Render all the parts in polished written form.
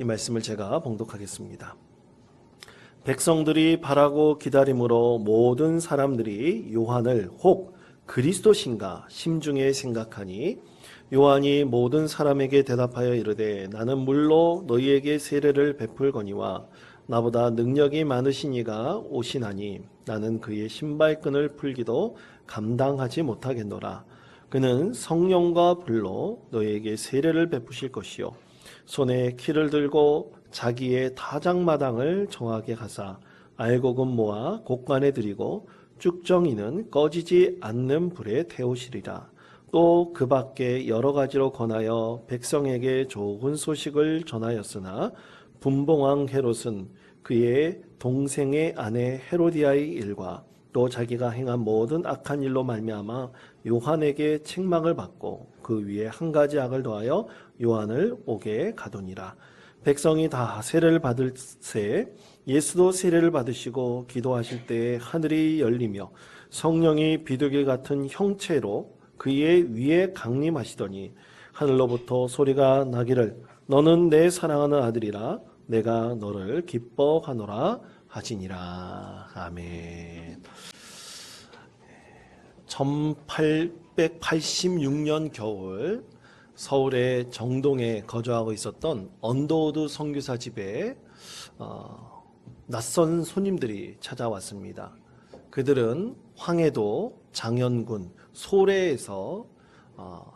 이 말씀을 제가 봉독하겠습니다. 백성들이 바라고 기다림으로 모든 사람들이 요한을 혹 그리스도신가 심중에 생각하니 요한이 모든 사람에게 대답하여 이르되 나는 물로 너희에게 세례를 베풀거니와 나보다 능력이 많으신 이가 오시나니 나는 그의 신발끈을 풀기도 감당하지 못하겠노라. 그는 성령과 불로 너희에게 세례를 베푸실 것이요 손에 키를 들고 자기의 타작마당을 정하게 하사 알곡은 모아 곡간에 들이고 쭉정이는 꺼지지 않는 불에 태우시리라. 또 그 밖에 여러 가지로 권하여 백성에게 좋은 소식을 전하였으나 분봉왕 헤롯은 그의 동생의 아내 헤로디아의 일과 또 자기가 행한 모든 악한 일로 말미암아 요한에게 책망을 받고 그 위에 한 가지 악을 더하여 요한을 옥에 가두니라. 백성이 다 세례를 받을 새 예수도 세례를 받으시고 기도하실 때에 하늘이 열리며 성령이 비둘기 같은 형체로 그의 위에 강림하시더니 하늘로부터 소리가 나기를 너는 내 사랑하는 아들이라 내가 너를 기뻐하노라 하시니라. 아멘. 1886년 겨울 서울의 정동에 거주하고 있었던 언더우드 선교사 집에 낯선 손님들이 찾아왔습니다. 그들은 황해도 장현군 소래에서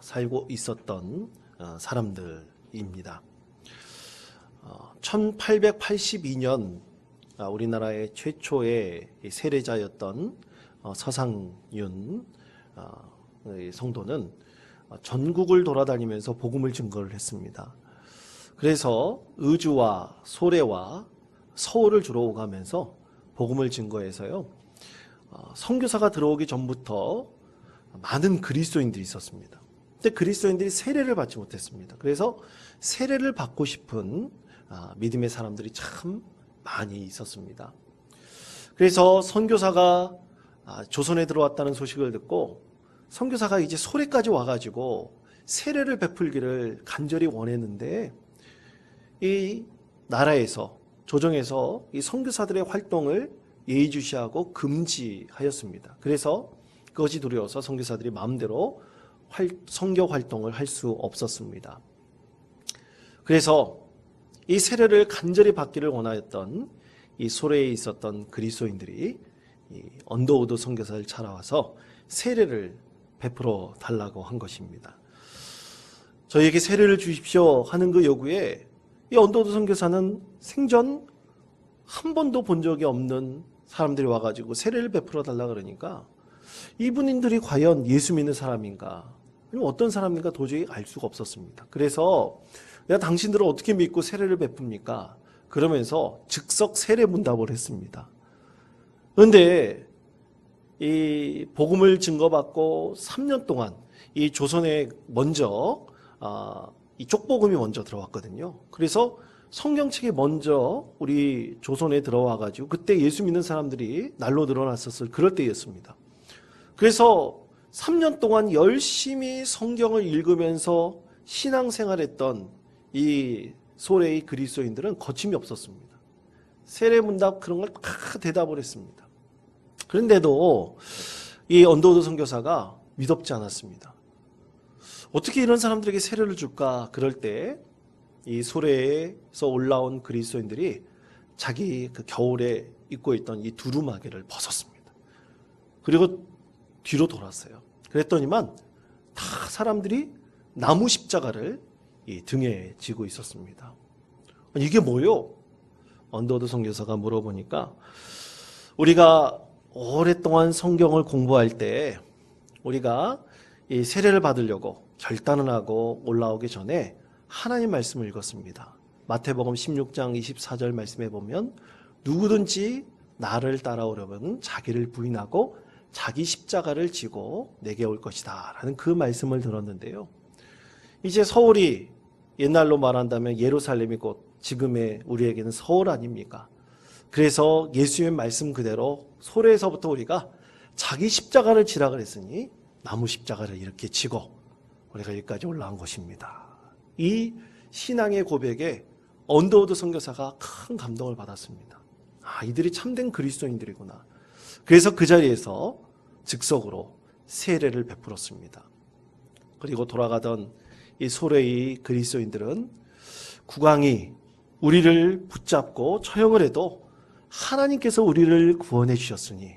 살고 있었던 사람들입니다. 1882년 우리나라의 최초의 세례자였던 서상윤 성도는 전국을 돌아다니면서 복음을 증거를 했습니다. 그래서 의주와 소래와 서울을 주로 오가면서 복음을 증거해서요. 선교사가 들어오기 전부터 많은 그리스도인들이 있었습니다. 근데 그리스도인들이 세례를 받지 못했습니다. 그래서 세례를 받고 싶은 믿음의 사람들이 참 많이 있었습니다. 그래서 선교사가 조선에 들어왔다는 소식을 듣고 선교사가 이제 소래까지 와가지고 세례를 베풀기를 간절히 원했는데 이 나라에서 조정에서 이 선교사들의 활동을 예의주시하고 금지하였습니다. 그래서 그것이 두려워서 선교사들이 마음대로 선교 활동을 할 수 없었습니다. 그래서 이 세례를 간절히 받기를 원하였던 이 소래에 있었던 그리스도인들이 이 언더우드 선교사를 찾아와서 세례를 베풀어 달라고 한 것입니다. 저희에게 세례를 주십시오 하는 그 요구에 이 언더우드 선교사는 생전 한 번도 본 적이 없는 사람들이 와가지고 세례를 베풀어 달라 그러니까 이분들이 과연 예수 믿는 사람인가 어떤 사람인가 도저히 알 수가 없었습니다. 그래서 내가 당신들을 어떻게 믿고 세례를 베풉니까? 그러면서 즉석 세례 문답을 했습니다. 그런데 이 복음을 증거받고 3년 동안 이 조선에 먼저 이 쪽복음이 먼저 들어왔거든요. 그래서 성경책이 먼저 우리 조선에 들어와 가지고 그때 예수 믿는 사람들이 날로 늘어났었을 그럴 때였습니다. 그래서 3년 동안 열심히 성경을 읽으면서 신앙생활했던 이 소래의 그리스도인들은 거침이 없었습니다. 세례문답 그런 걸 다 대답을 했습니다. 그런데도 이 언더우드 선교사가 믿었지 않았습니다. 어떻게 이런 사람들에게 세례를 줄까? 그럴 때 이 소래에서 올라온 그리스도인들이 자기 그 겨울에 입고 있던 이 두루마개를 벗었습니다. 그리고 뒤로 돌았어요. 그랬더니만 다 사람들이 나무 십자가를 이 등에 지고 있었습니다. 이게 뭐요? 언더우드 선교사가 물어보니까 우리가 오랫동안 성경을 공부할 때 우리가 이 세례를 받으려고 결단을 하고 올라오기 전에 하나님 말씀을 읽었습니다. 마태복음 16장 24절 말씀에 보면 누구든지 나를 따라오려면 자기를 부인하고 자기 십자가를 지고 내게 올 것이다 라는 그 말씀을 들었는데요. 이제 서울이 옛날로 말한다면 예루살렘이 곧 지금의 우리에게는 서울 아닙니까? 그래서 예수의 말씀 그대로 소래에서부터 우리가 자기 십자가를 지라 그랬으니 나무 십자가를 이렇게 지고 우리가 여기까지 올라온 것입니다. 이 신앙의 고백에 언더우드 선교사가 큰 감동을 받았습니다. 이들이 참된 그리스도인들이구나. 그래서 그 자리에서 즉석으로 세례를 베풀었습니다. 그리고 돌아가던 이 소래의 그리스도인들은 국왕이 우리를 붙잡고 처형을 해도 하나님께서 우리를 구원해 주셨으니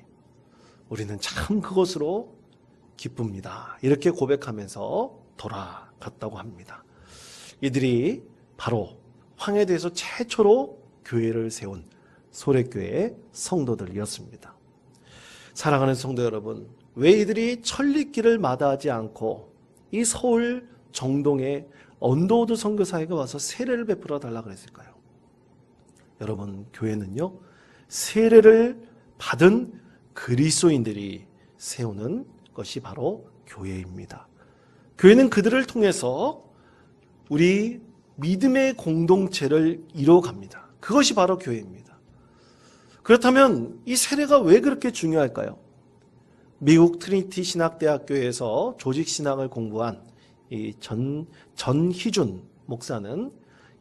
우리는 참 그것으로 기쁩니다. 이렇게 고백하면서 돌아갔다고 합니다. 이들이 바로 황해도에서 최초로 교회를 세운 소래교회의 성도들이었습니다. 사랑하는 성도 여러분, 왜 이들이 천리길을 마다하지 않고 이 서울 정동의 언더우드 선교사에게 와서 세례를 베풀어 달라고 그랬을까요? 여러분, 교회는요, 세례를 받은 그리스도인들이 세우는 것이 바로 교회입니다. 교회는 그들을 통해서 우리 믿음의 공동체를 이루어갑니다. 그것이 바로 교회입니다. 그렇다면 이 세례가 왜 그렇게 중요할까요? 미국 트리니티 신학대학교에서 조직신학을 공부한 이 전희준 목사는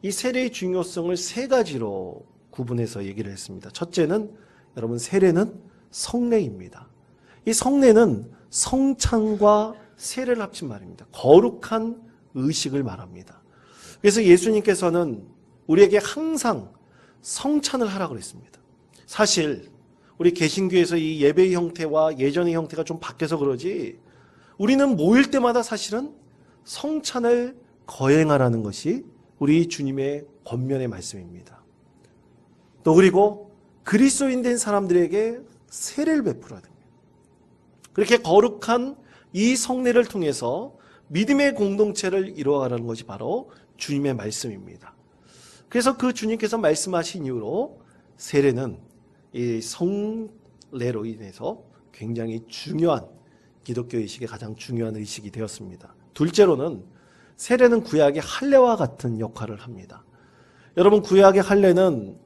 이 세례의 중요성을 세 가지로 구분해서 얘기를 했습니다. 첫째는 여러분, 세례는 성례입니다. 이 성례는 성찬과 세례를 합친 말입니다. 거룩한 의식을 말합니다. 그래서 예수님께서는 우리에게 항상 성찬을 하라고 그랬습니다. 사실 우리 개신교에서 이 예배의 형태와 예전의 형태가 좀 바뀌어서 그러지, 우리는 모일 때마다 사실은 성찬을 거행하라는 것이 우리 주님의 권면의 말씀입니다. 또 그리고 그리스도인 된 사람들에게 세례를 베풀어야 됩니다. 그렇게 거룩한 이 성례를 통해서 믿음의 공동체를 이루어가라는 것이 바로 주님의 말씀입니다. 그래서 그 주님께서 말씀하신 이유로 세례는 이 성례로 인해서 굉장히 중요한 기독교 의식의 가장 중요한 의식이 되었습니다. 둘째로는 세례는 구약의 할례와 같은 역할을 합니다. 여러분, 구약의 할례는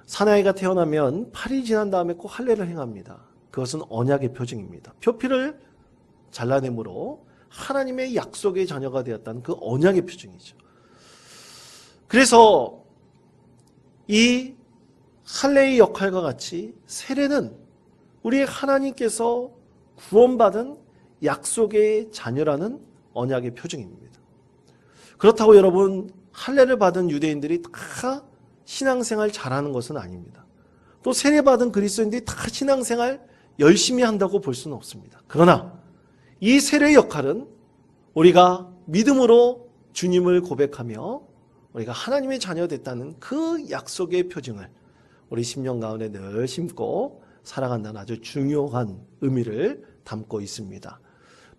사나이가 태어나면 8일 지난 다음에 꼭 할례를 행합니다. 그것은 언약의 표징입니다. 표피를 잘라내므로 하나님의 약속의 자녀가 되었다는 그 언약의 표징이죠. 그래서 이 할례의 역할과 같이 세례는 우리 하나님께서 구원받은 약속의 자녀라는 언약의 표징입니다. 그렇다고 여러분, 할례를 받은 유대인들이 다 신앙생활 잘하는 것은 아닙니다. 또 세례받은 그리스도인들이 다 신앙생활 열심히 한다고 볼 수는 없습니다. 그러나 이 세례의 역할은 우리가 믿음으로 주님을 고백하며 우리가 하나님의 자녀 됐다는 그 약속의 표징을 우리 심령 가운데 늘 심고 살아간다는 아주 중요한 의미를 담고 있습니다.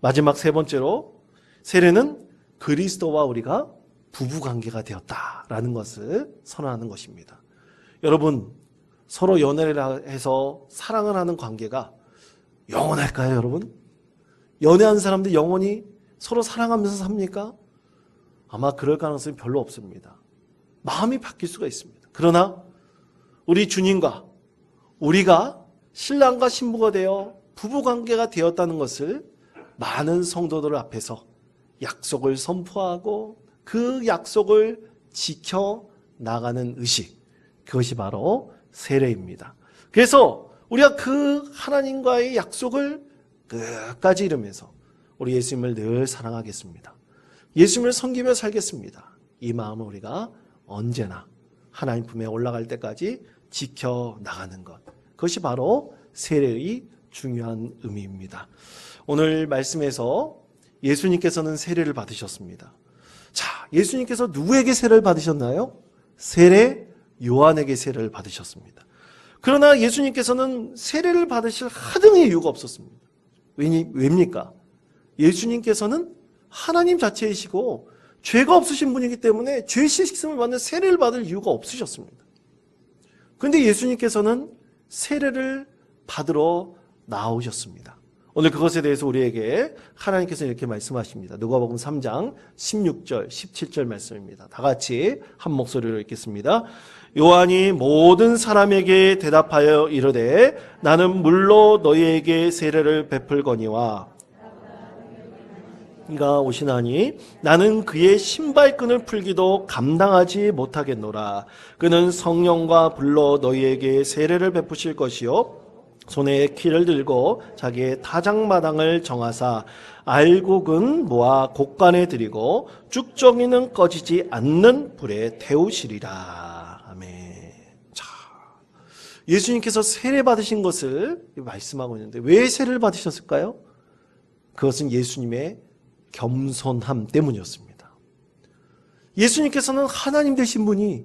마지막 세 번째로, 세례는 그리스도와 우리가 부부관계가 되었다라는 것을 선언하는 것입니다. 여러분, 서로 연애를 해서 사랑을 하는 관계가 영원할까요, 여러분? 연애하는 사람들 영원히 서로 사랑하면서 삽니까? 아마 그럴 가능성이 별로 없습니다. 마음이 바뀔 수가 있습니다. 그러나 우리 주님과 우리가 신랑과 신부가 되어 부부관계가 되었다는 것을 많은 성도들 앞에서 약속을 선포하고 그 약속을 지켜나가는 의식, 그것이 바로 세례입니다. 그래서 우리가 그 하나님과의 약속을 끝까지 이루면서 우리 예수님을 늘 사랑하겠습니다. 예수님을 섬기며 살겠습니다. 이 마음을 우리가 언제나 하나님 품에 올라갈 때까지 지켜나가는 것, 그것이 바로 세례의 중요한 의미입니다. 오늘 말씀에서 예수님께서는 세례를 받으셨습니다. 자, 예수님께서 누구에게 세례를 받으셨나요? 세례 요한에게 세례를 받으셨습니다. 그러나 예수님께서는 세례를 받으실 하등의 이유가 없었습니다. 왜입니까? 예수님께서는 하나님 자체이시고 죄가 없으신 분이기 때문에 죄 씻음을 받는 세례를 받을 이유가 없으셨습니다. 그런데 예수님께서는 세례를 받으러 나오셨습니다. 오늘 그것에 대해서 우리에게 하나님께서 이렇게 말씀하십니다. 누가복음 3장 16절, 17절 말씀입니다. 다 같이 한 목소리로 읽겠습니다. 요한이 모든 사람에게 대답하여 이르되 나는 물로 너희에게 세례를 베풀거니와 가 오시나니 나는 그의 신발끈을 풀기도 감당하지 못하겠노라. 그는 성령과 불로 너희에게 세례를 베푸실 것이요 손에 키를 들고 자기의 타작마당을 정하사 알곡은 모아 곡간에 들이고 쭉정이는 꺼지지 않는 불에 태우시리라. 아멘. 자, 예수님께서 세례 받으신 것을 말씀하고 있는데 왜 세례를 받으셨을까요? 그것은 예수님의 겸손함 때문이었습니다. 예수님께서는 하나님 되신 분이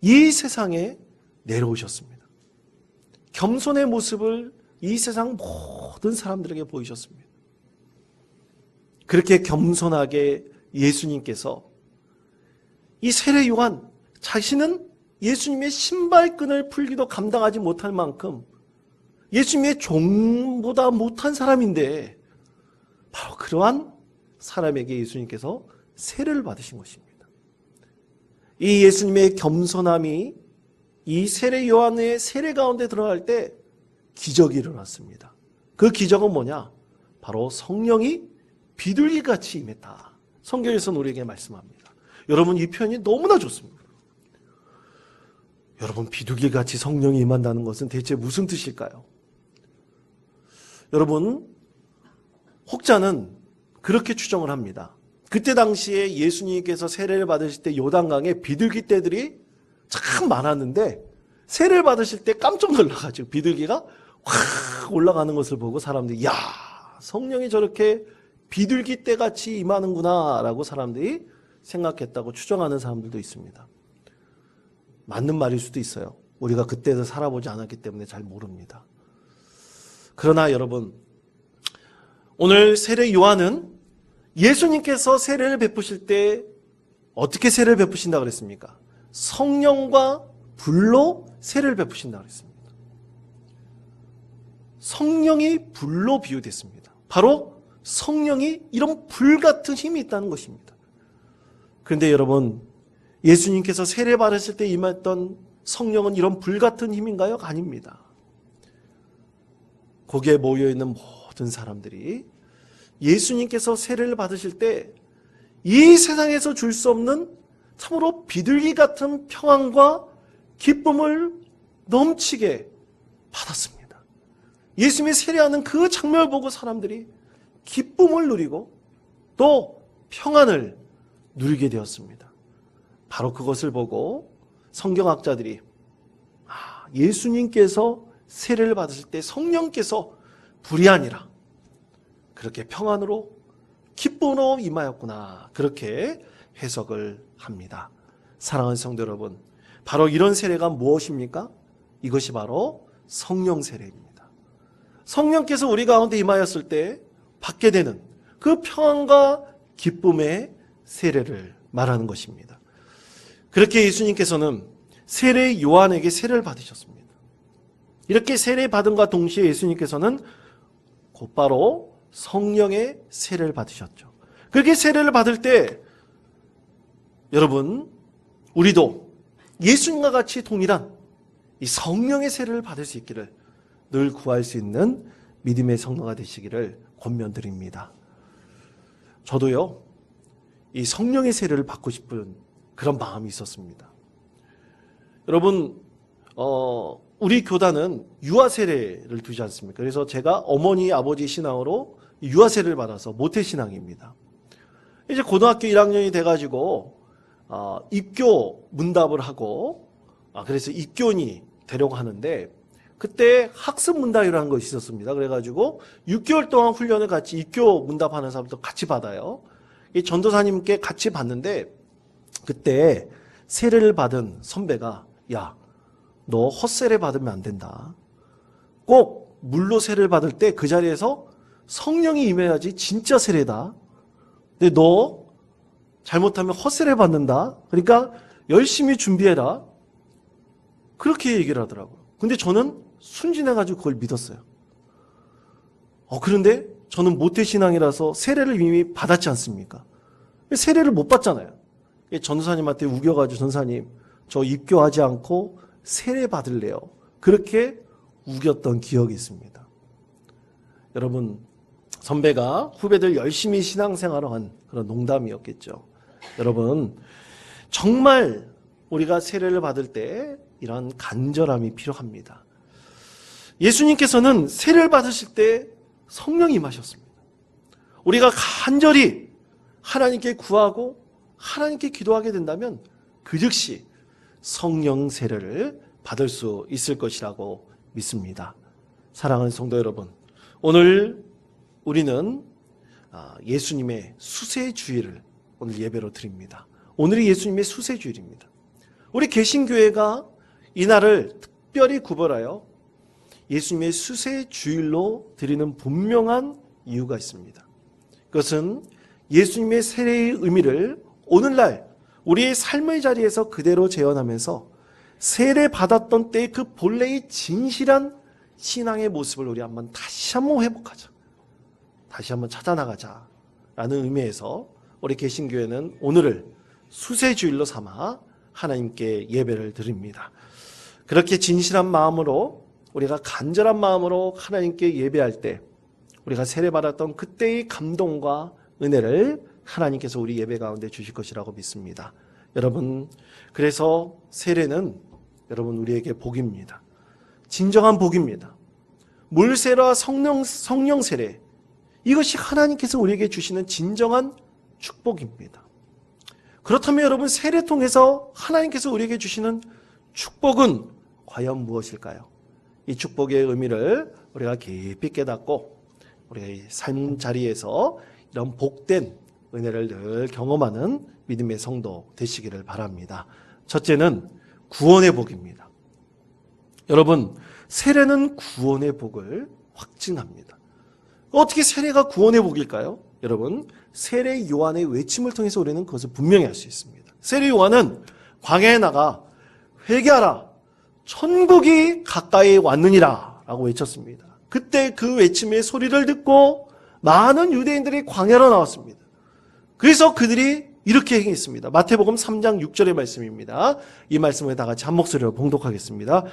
이 세상에 내려오셨습니다. 겸손의 모습을 이 세상 모든 사람들에게 보이셨습니다. 그렇게 겸손하게 예수님께서 이 세례 요한 자신은 예수님의 신발끈을 풀기도 감당하지 못할 만큼 예수님의 종보다 못한 사람인데 바로 그러한 사람에게 예수님께서 세례를 받으신 것입니다. 이 예수님의 겸손함이 이 세례 요한의 세례 가운데 들어갈 때 기적이 일어났습니다. 그 기적은 뭐냐? 바로 성령이 비둘기같이 임했다. 성경에서는 우리에게 말씀합니다. 여러분, 이 표현이 너무나 좋습니다. 여러분, 비둘기같이 성령이 임한다는 것은 대체 무슨 뜻일까요? 여러분, 혹자는 그렇게 추정을 합니다. 그때 당시에 예수님께서 세례를 받으실 때 요단강에 비둘기 떼들이 참 많았는데 세례를 받으실 때 깜짝 놀라가지고 비둘기가 확 올라가는 것을 보고 사람들이 야, 성령이 저렇게 비둘기 떼같이 임하는구나 라고 사람들이 생각했다고 추정하는 사람들도 있습니다. 맞는 말일 수도 있어요. 우리가 그때도 살아보지 않았기 때문에 잘 모릅니다. 그러나 여러분, 오늘 세례 요한은 예수님께서 세례를 베푸실 때 어떻게 세례를 베푸신다고 그랬습니까? 성령과 불로 세례를 베푸신다고 그랬습니다. 성령이 불로 비유됐습니다. 바로 성령이 이런 불 같은 힘이 있다는 것입니다. 그런데 여러분, 예수님께서 세례 받으실 때 임했던 성령은 이런 불 같은 힘인가요? 아닙니다. 거기에 모여있는 모든 사람들이 예수님께서 세례를 받으실 때 이 세상에서 줄 수 없는 참으로 비둘기 같은 평안과 기쁨을 넘치게 받았습니다. 예수님이 세례하는 그 장면을 보고 사람들이 기쁨을 누리고 또 평안을 누리게 되었습니다. 바로 그것을 보고 성경학자들이 예수님께서 세례를 받으실 때 성령께서 불이 아니라 그렇게 평안으로 기쁨으로 임하였구나, 그렇게 해석을 합니다. 사랑하는 성도 여러분, 바로 이런 세례가 무엇입니까? 이것이 바로 성령 세례입니다. 성령께서 우리 가운데 임하였을 때 받게 되는 그 평안과 기쁨의 세례를 말하는 것입니다. 그렇게 예수님께서는 세례 요한에게 세례를 받으셨습니다. 이렇게 세례 받음과 동시에 예수님께서는 곧바로 성령의 세례를 받으셨죠. 그렇게 세례를 받을 때 여러분, 우리도 예수님과 같이 동일한 이 성령의 세례를 받을 수 있기를 늘 구할 수 있는 믿음의 성도가 되시기를 권면드립니다. 저도요, 이 성령의 세례를 받고 싶은 그런 마음이 있었습니다. 여러분, 우리 교단은 유아 세례를 두지 않습니까? 그래서 제가 어머니, 아버지 신앙으로 유아 세례를 받아서 모태 신앙입니다. 이제 고등학교 1학년이 돼가지고 입교 문답을 하고, 그래서 입교인이 되려고 하는데 그때 학습 문답이라는 것이 있었습니다. 그래가지고 6개월 동안 훈련을 같이 입교 문답하는 사람도 같이 받아요. 이 전도사님께 같이 받는데 그때 세례를 받은 선배가 야, 너 헛세례 받으면 안 된다. 꼭 물로 세례를 받을 때 그 자리에서 성령이 임해야지 진짜 세례다. 근데 너 잘못하면 헛세례 받는다. 그러니까 열심히 준비해라. 그렇게 얘기를 하더라고요. 근데 저는 순진해가지고 그걸 믿었어요. 그런데 저는 모태신앙이라서 세례를 이미 받았지 않습니까? 세례를 못 받잖아요. 전도사님한테 우겨가지고 전사님, 저 입교하지 않고 세례 받을래요. 그렇게 우겼던 기억이 있습니다. 여러분, 선배가 후배들 열심히 신앙생활을 한 그런 농담이었겠죠. 여러분, 정말 우리가 세례를 받을 때 이런 간절함이 필요합니다. 예수님께서는 세례를 받으실 때 성령이 임하셨습니다. 우리가 간절히 하나님께 구하고 하나님께 기도하게 된다면 그 즉시 성령 세례를 받을 수 있을 것이라고 믿습니다. 사랑하는 성도 여러분, 오늘 우리는 예수님의 수세주일을 오늘 예배로 드립니다. 오늘이 예수님의 수세주일입니다. 우리 개신교회가 이날을 특별히 구별하여 예수님의 수세주일로 드리는 분명한 이유가 있습니다. 그것은 예수님의 세례의 의미를 오늘날 우리의 삶의 자리에서 그대로 재현하면서 세례 받았던 때의 그 본래의 진실한 신앙의 모습을 우리 다시 한번 회복하자. 다시 한번 찾아나가자 라는 의미에서 우리 개신교회는 오늘을 수세주일로 삼아 하나님께 예배를 드립니다. 그렇게 진실한 마음으로 우리가 간절한 마음으로 하나님께 예배할 때 우리가 세례받았던 그때의 감동과 은혜를 하나님께서 우리 예배 가운데 주실 것이라고 믿습니다. 여러분, 그래서 세례는 여러분 우리에게 복입니다. 진정한 복입니다. 물세례와 성령 세례, 이것이 하나님께서 우리에게 주시는 진정한 축복입니다. 그렇다면 여러분, 세례 통해서 하나님께서 우리에게 주시는 축복은 과연 무엇일까요? 이 축복의 의미를 우리가 깊이 깨닫고 우리의 삶 자리에서 이런 복된 은혜를 늘 경험하는 믿음의 성도 되시기를 바랍니다. 첫째는 구원의 복입니다. 여러분, 세례는 구원의 복을 확증합니다. 어떻게 세례가 구원의 복일까요? 여러분, 세례 요한의 외침을 통해서 우리는 그것을 분명히 알 수 있습니다. 세례 요한은 광야에 나가 회개하라, 천국이 가까이 왔느니라 라고 외쳤습니다. 그때 그 외침의 소리를 듣고 많은 유대인들이 광야로 나왔습니다. 그래서 그들이 이렇게 행했습니다. 마태복음 3장 6절의 말씀입니다. 이 말씀을 다 같이 한 목소리로 봉독하겠습니다.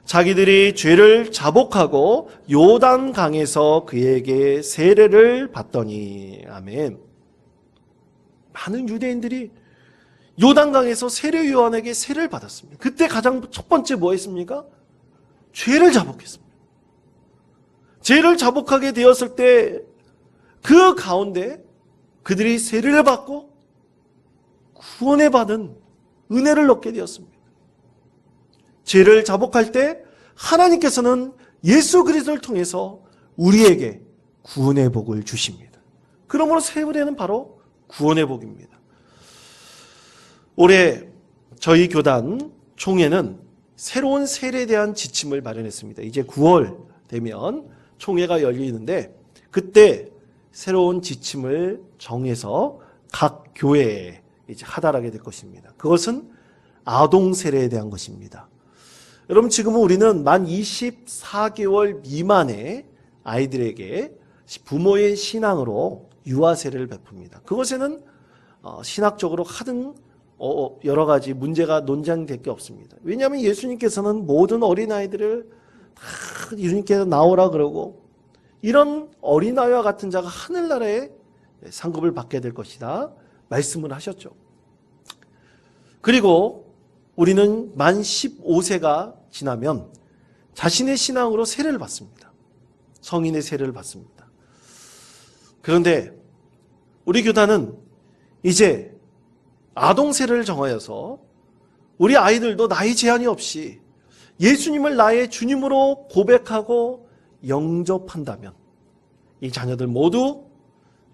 자기들이 죄를 자복하고 요단강에서 그에게 세례를 받더니. 아멘. 많은 유대인들이 요단강에서 세례 요한에게 세례를 받았습니다. 그때 가장 첫 번째 뭐 했습니까? 죄를 자복했습니다. 죄를 자복하게 되었을 때 그 가운데 그들이 세례를 받고 구원을 받은 은혜를 얻게 되었습니다. 죄를 자복할 때 하나님께서는 예수 그리스도를 통해서 우리에게 구원의 복을 주십니다. 그러므로 세례는 바로 구원의 복입니다. 올해 저희 교단 총회는 새로운 세례에 대한 지침을 마련했습니다. 이제 9월 되면 총회가 열리는데 그때 새로운 지침을 정해서 각 교회에 이제 하달하게 될 것입니다. 그것은 아동 세례에 대한 것입니다. 여러분, 지금은 우리는 만 24개월 미만의 아이들에게 부모의 신앙으로 유아 세례를 베풉니다. 그것에는 신학적으로 하등 여러 가지 문제가 논쟁될 게 없습니다. 왜냐하면 예수님께서는 모든 어린아이들을 다 예수님께서 나오라 그러고 이런 어린아이와 같은 자가 하늘나라에 상급을 받게 될 것이다 말씀을 하셨죠. 그리고 우리는 만 15세가 지나면 자신의 신앙으로 세례를 받습니다. 성인의 세례를 받습니다. 그런데 우리 교단은 이제 아동 세례를 정하여서 우리 아이들도 나이 제한이 없이 예수님을 나의 주님으로 고백하고 영접한다면 이 자녀들 모두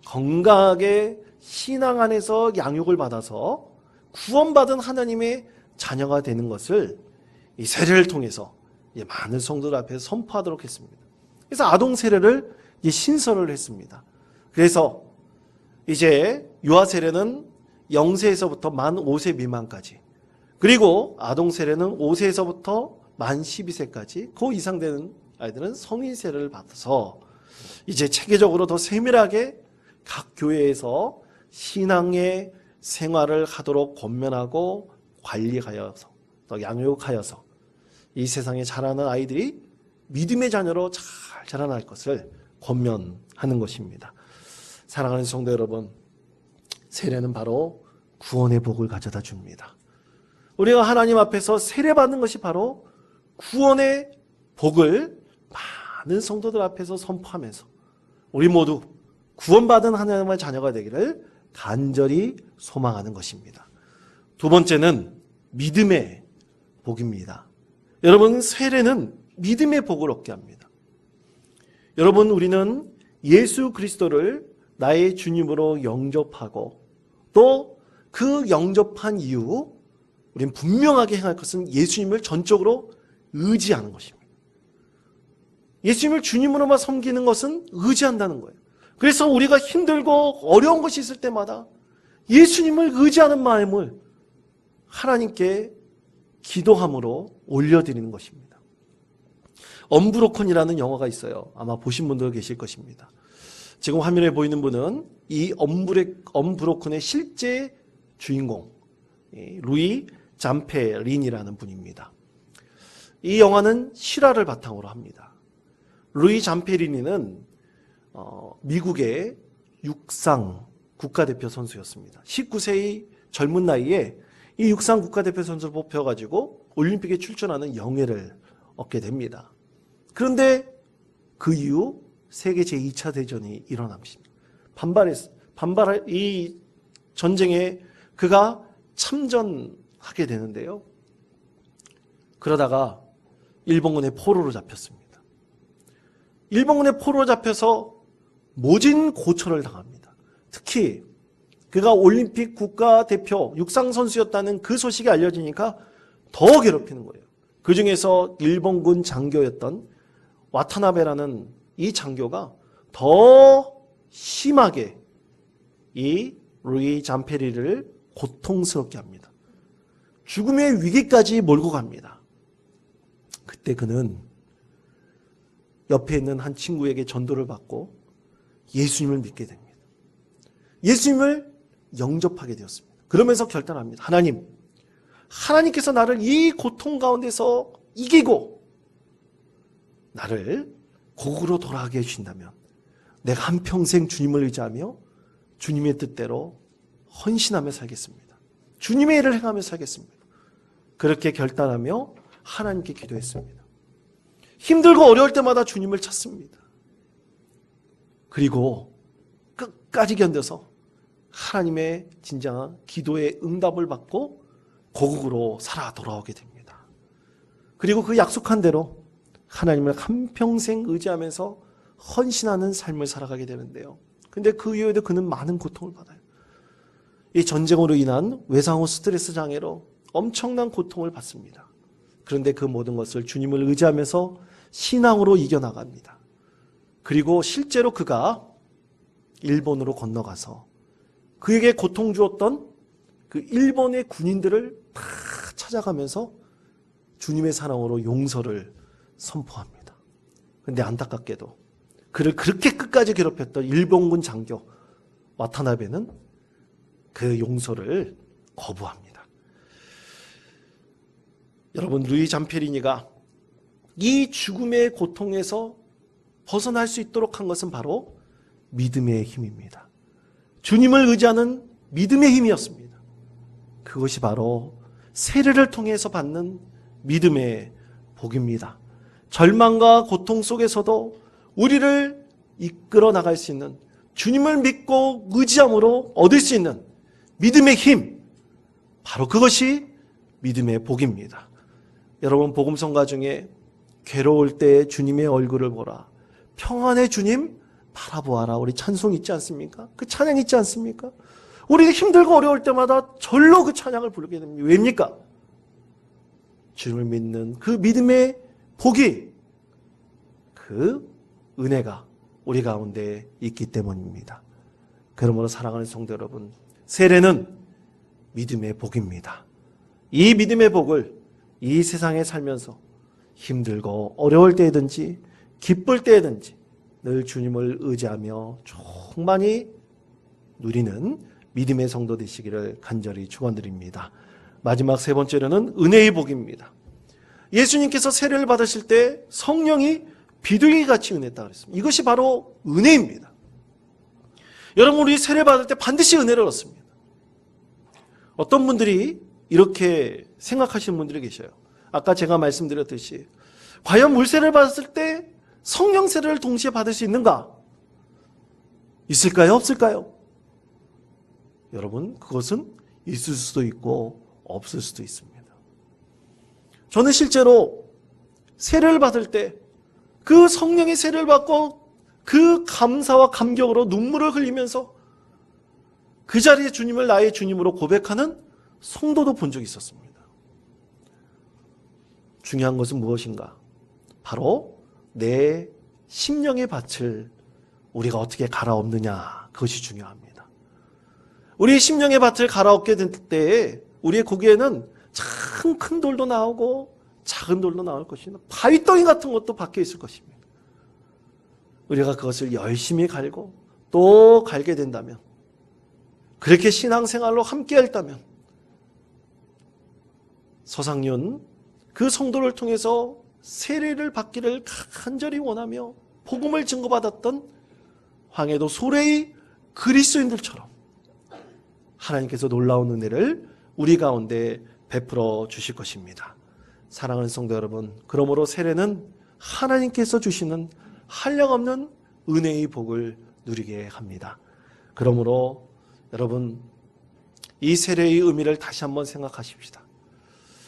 건강하게 신앙 안에서 양육을 받아서 구원받은 하나님의 자녀가 되는 것을 이 세례를 통해서 많은 성도들 앞에서 선포하도록 했습니다. 그래서 아동 세례를 신설을 했습니다. 그래서 이제 유아 세례는 0세에서부터 만 5세 미만까지, 그리고 아동 세례는 5세에서부터 만 12세까지, 그 이상 되는 아이들은 성인 세례를 받아서 이제 체계적으로 더 세밀하게 각 교회에서 신앙의 생활을 하도록 권면하고 관리하여서 또 양육하여서 이 세상에 자라는 아이들이 믿음의 자녀로 잘 자라날 것을 권면하는 것입니다. 사랑하는 성도 여러분, 세례는 바로 구원의 복을 가져다 줍니다. 우리가 하나님 앞에서 세례받는 것이 바로 구원의 복을 많은 성도들 앞에서 선포하면서 우리 모두 구원받은 하나님의 자녀가 되기를 간절히 소망하는 것입니다. 두 번째는 믿음의 복입니다. 여러분, 세례는 믿음의 복을 얻게 합니다. 여러분, 우리는 예수 그리스도를 나의 주님으로 영접하고 또 그 영접한 이후 우리는 분명하게 행할 것은 예수님을 전적으로 의지하는 것입니다. 예수님을 주님으로만 섬기는 것은 의지한다는 거예요. 그래서 우리가 힘들고 어려운 것이 있을 때마다 예수님을 의지하는 마음을 하나님께 기도함으로 올려드리는 것입니다. 언브로큰이라는 영화가 있어요. 아마 보신 분들 계실 것입니다. 지금 화면에 보이는 분은 이 언브로큰의 실제 주인공 루이 잠페린이라는 분입니다. 이 영화는 실화를 바탕으로 합니다. 루이 잠페리니는 미국의 육상 국가대표 선수였습니다. 19세의 젊은 나이에 이 육상 국가대표 선수를 뽑혀가지고 올림픽에 출전하는 영예를 얻게 됩니다. 그런데 그 이후 세계 제2차 대전이 일어납니다. 이 전쟁에 그가 참전하게 되는데요. 그러다가 일본군의 포로로 잡혔습니다. 일본군의 포로로 잡혀서 모진 고초를 당합니다. 특히 그가 올림픽 국가대표 육상선수였다는 그 소식이 알려지니까 더 괴롭히는 거예요. 그 중에서 일본군 장교였던 와타나베라는 이 장교가 더 심하게 이 루이 잠페리를 고통스럽게 합니다. 죽음의 위기까지 몰고 갑니다. 그때 그는 옆에 있는 한 친구에게 전도를 받고 예수님을 믿게 됩니다. 예수님을 영접하게 되었습니다. 그러면서 결단합니다. 하나님께서 나를 이 고통 가운데서 이기고 나를 고국으로 돌아가게 해주신다면 내가 한평생 주님을 의지하며 주님의 뜻대로 헌신하며 살겠습니다. 주님의 일을 행하며 살겠습니다. 그렇게 결단하며 하나님께 기도했습니다. 힘들고 어려울 때마다 주님을 찾습니다. 그리고 끝까지 견뎌서 하나님의 진정한 기도의 응답을 받고 고국으로 살아 돌아오게 됩니다. 그리고 그 약속한 대로 하나님을 한평생 의지하면서 헌신하는 삶을 살아가게 되는데요. 근데 그 이후에도 그는 많은 고통을 받아요. 이 전쟁으로 인한 외상 후 스트레스 장애로 엄청난 고통을 받습니다. 그런데 그 모든 것을 주님을 의지하면서 신앙으로 이겨나갑니다. 그리고 실제로 그가 일본으로 건너가서 그에게 고통 주었던 그 일본의 군인들을 다 찾아가면서 주님의 사랑으로 용서를 선포합니다. 그런데 안타깝게도 그를 그렇게 끝까지 괴롭혔던 일본군 장교 와타나베는 그 용서를 거부합니다. 여러분, 루이 잠페리니가 이 죽음의 고통에서 벗어날 수 있도록 한 것은 바로 믿음의 힘입니다. 주님을 의지하는 믿음의 힘이었습니다. 그것이 바로 세례를 통해서 받는 믿음의 복입니다. 절망과 고통 속에서도 우리를 이끌어 나갈 수 있는, 주님을 믿고 의지함으로 얻을 수 있는 믿음의 힘, 바로 그것이 믿음의 복입니다. 여러분, 복음성가 중에 괴로울 때 주님의 얼굴을 보라, 평안의 주님 바라보아라, 우리 찬송 있지 않습니까? 그 찬양 있지 않습니까? 우리가 힘들고 어려울 때마다 절로 그 찬양을 부르게 됩니다. 왜입니까? 주님을 믿는 그 믿음의 복이, 그 은혜가 우리 가운데 있기 때문입니다. 그러므로 사랑하는 성도 여러분, 세례는 믿음의 복입니다. 이 믿음의 복을 이 세상에 살면서 힘들고 어려울 때든지 기쁠 때든지 늘 주님을 의지하며 충만히 누리는 믿음의 성도 되시기를 간절히 축원드립니다. 마지막 세 번째로는 은혜의 복입니다. 예수님께서 세례를 받으실 때 성령이 비둘기같이 은혜했다고 그랬습니다. 이것이 바로 은혜입니다. 여러분, 우리 세례 받을 때 반드시 은혜를 얻습니다. 어떤 분들이 이렇게 생각하시는 분들이 계셔요. 아까 제가 말씀드렸듯이 과연 물세례를 받았을 때 성령 세례를 동시에 받을 수 있는가? 있을까요? 없을까요? 여러분, 그것은 있을 수도 있고 없을 수도 있습니다. 저는 실제로 세례를 받을 때 그 성령의 세례를 받고 그 감사와 감격으로 눈물을 흘리면서 그 자리에 주님을 나의 주님으로 고백하는 성도도 본 적이 있었습니다. 중요한 것은 무엇인가? 바로 내 심령의 밭을 우리가 어떻게 갈아엎느냐, 그것이 중요합니다. 우리 심령의 밭을 갈아엎게 될 때에 우리의 고기에는 참 큰 돌도 나오고 작은 돌도 나올 것이며 바위덩이 같은 것도 박혀 있을 것입니다. 우리가 그것을 열심히 갈고 또 갈게 된다면, 그렇게 신앙생활로 함께 했다면 서상윤 그 성도를 통해서 세례를 받기를 간절히 원하며 복음을 증거받았던 황해도 소래의 그리스도인들처럼 하나님께서 놀라운 은혜를 우리 가운데 베풀어 주실 것입니다. 사랑하는 성도 여러분, 그러므로 세례는 하나님께서 주시는 한량없는 은혜의 복을 누리게 합니다. 그러므로 여러분, 이 세례의 의미를 다시 한번 생각하십시다.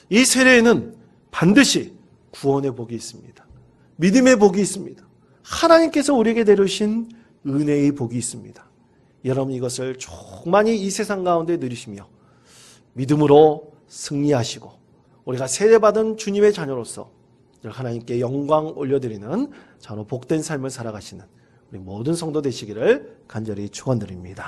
이 세례에는 반드시 구원의 복이 있습니다. 믿음의 복이 있습니다. 하나님께서 우리에게 내려주신 은혜의 복이 있습니다. 여러분, 이것을 충만히 이 세상 가운데 누리시며 믿음으로 승리하시고 우리가 세례받은 주님의 자녀로서 하나님께 영광 올려드리는 저는 복된 삶을 살아가시는 우리 모든 성도 되시기를 간절히 축원드립니다.